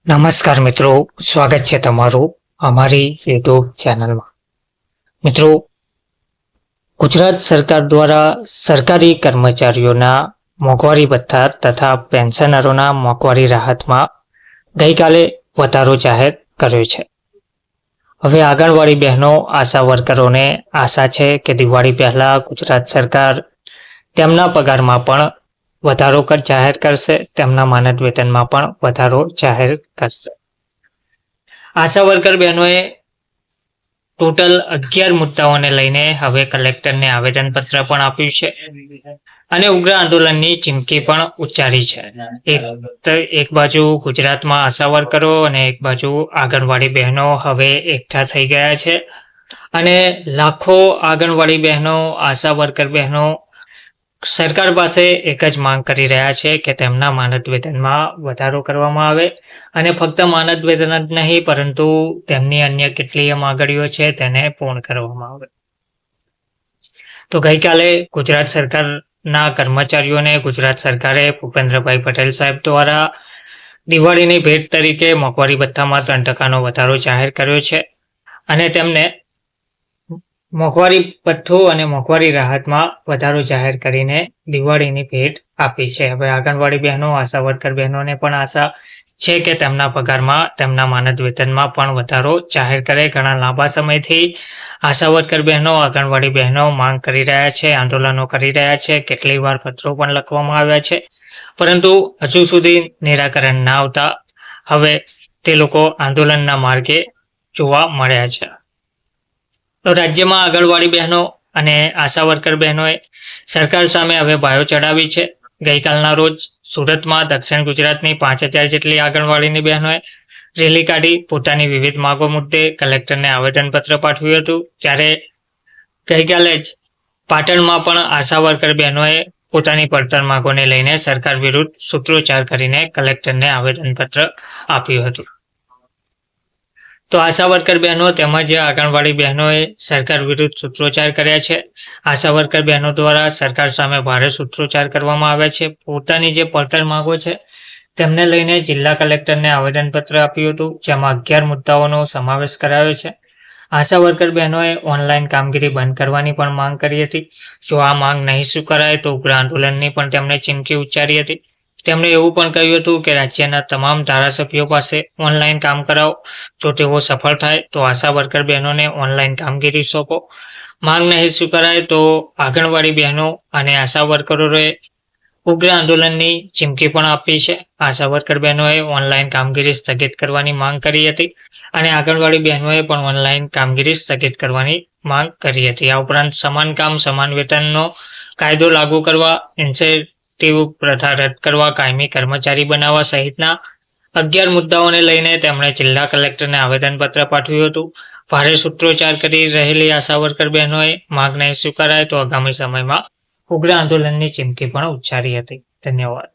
નમસ્કાર મિત્રો, સ્વાગત છે તમારું અમારી યુટ્યુબ ચેનલમાં. મિત્રો, ગુજરાત સરકાર દ્વારા સરકારી કર્મચારીઓના મોંઘવારી ભથ્થા તથા પેન્શનરોના મોંઘવારી રાહતમાં ગઈકાલે વધારો જાહેર કર્યો છે. હવે આંગણવાડી બહેનો, આશા વર્કરોને આશા છે કે દિવાળી પહેલા ગુજરાત સરકાર તેમના પગારમાં પણ વધારો જાહેર કરશે, તેમના માનદ વેતનમાં પણ વધારો જાહેર કરશે. આશા વર્કર બહેનોએ ટોટલ 11 મુદ્દાઓને લઈને હવે કલેક્ટરને આવેદનપત્ર પણ આપ્યું છે અને ઉગ્ર આંદોલનની ચીમકી પણ ઉચ્ચારી છે. એક બાજુ ગુજરાતમાં આશા વર્કરો અને એક બાજુ આંગણવાડી બહેનો હવે એકઠા થઈ ગયા છે અને લાખો આંગણવાડી બહેનો, આશા વર્કર બહેનો સરકાર પાસે એક જ માંગ કરી રહ્યા છે કે તેમના માનદ વેતનમાં વધારો કરવામાં આવે અને ફક્ત માનદ વેતન જ નહીં પરંતુ તેમની અન્ય કેટલીય માંગણીઓ છે તેને પૂર્ણ કરવામાં આવે. તો ગઈકાલે ગુજરાત સરકારના કર્મચારીઓને ગુજરાત સરકારે ભૂપેન્દ્રભાઈ પટેલ સાહેબ દ્વારા દિવાળીની ભેટ તરીકે મોંઘવારી ભથ્થામાં 3% વધારો જાહેર કર્યો છે અને તેમને મોંઘવારી ભથ્થું અને મોંઘવારી રાહતમાં વધારો જાહેર કરીને દિવાળીની ભેટ આપી છે. હવે આંગણવાડી બહેનો, આશા વર્કર બહેનોને પણ આશા છે કે તેમના પગારમાં, તેમના માનદ વેતનમાં પણ વધારો જાહેર કરે. ઘણા લાંબા સમયથી આશા વર્કર બહેનો, આંગણવાડી બહેનો માંગ કરી રહ્યા છે, આંદોલનો કરી રહ્યા છે, કેટલી વાર પત્રો પણ લખવામાં આવ્યા છે, પરંતુ હજુ સુધી નિરાકરણ ના આવતા હવે તે લોકો આંદોલનના માર્ગે જોવા મળ્યા છે. તો રાજ્યમાં આંગણવાડી બહેનો અને આશા વર્કર બહેનોએ સરકાર સામે હવે બાયો ચડાવી છે. ગઈકાલના રોજ સુરતમાં દક્ષિણ ગુજરાતની 5000 જેટલી આંગણવાડીની બહેનોએ રેલી કાઢી પોતાની વિવિધ માંગો મુદ્દે કલેક્ટરને આવેદનપત્ર પાઠવ્યું હતું. જ્યારે ગઈકાલે જ પાટણમાં પણ આશા વર્કર બહેનોએ પોતાની પડતર માંગોને લઈને સરકાર વિરુદ્ધ સૂત્રોચ્ચાર કરીને કલેક્ટરને આવેદનપત્ર આપ્યું હતું. તો આશા વર્કર બહેનો તેમજ આંગણવાડી બહેનોએ સરકાર વિરુદ્ધ સૂત્રોચ્ચાર કર્યા છે. આશા વર્કર બહેનો દ્વારા સરકાર સામે ભારે સૂત્રોચ્ચાર કરવામાં આવ્યા છે. પોતાની જે પડતર માંગો છે તેમને લઈને જિલ્લા કલેક્ટરને આવેદનપત્ર આપ્યું હતું, જેમાં 11 મુદ્દાઓનો સમાવેશ કરાયો છે. આશા વર્કર બહેનોએ ઓનલાઈન કામગીરી બંધ કરવાની પણ માંગ કરી હતી. જો આ માંગ નહીં સ્વીકારાય તો ઉગ્ર આંદોલનની પણ તેમણે ચીમકી ઉચ્ચારી હતી. તેમણે એવું પણ કહ્યું હતું કે રાજ્યના તમામ ધારાસભ્યો પાસે ઓનલાઈન કામ કરાવો. જો તેઓ સફળ થાય તો આશા વર્કર બહેનોને ઓનલાઈન કામગીરી સોંપો. માંગ નહીં સ્વીકારાય તો આંગણવાડી બહેનો અને આશા વર્કરોએ ઉગ્ર આંદોલનની ચીમકી પણ આપી છે. આશા વર્કર બહેનોએ ઓનલાઈન કામગીરી સ્થગિત કરવાની માંગ કરી હતી અને આંગણવાડી બહેનોએ પણ ઓનલાઈન કામગીરી સ્થગિત કરવાની માંગ કરી હતી. આ ઉપરાંત સમાન કામ સમાન વેતનનો કાયદો લાગુ કરવા, ઇન્સેન્ટિવ પ્રથા રદ કરવા, કાયમી કર્મચારી બનાવવા સહિતના 11 મુદ્દાઓને લઈને તેમણે જિલ્લા કલેક્ટરને આવેદનપત્ર પાઠવ્યું હતું. ભારે સૂત્રોચ્ચાર કરી રહેલી આશા વર્કર બહેનોએ માંગ નહીં સ્વીકારાય તો આગામી સમયમાં ઉગ્ર આંદોલનની ચીમકી પણ ઉચ્ચારી હતી. ધન્યવાદ.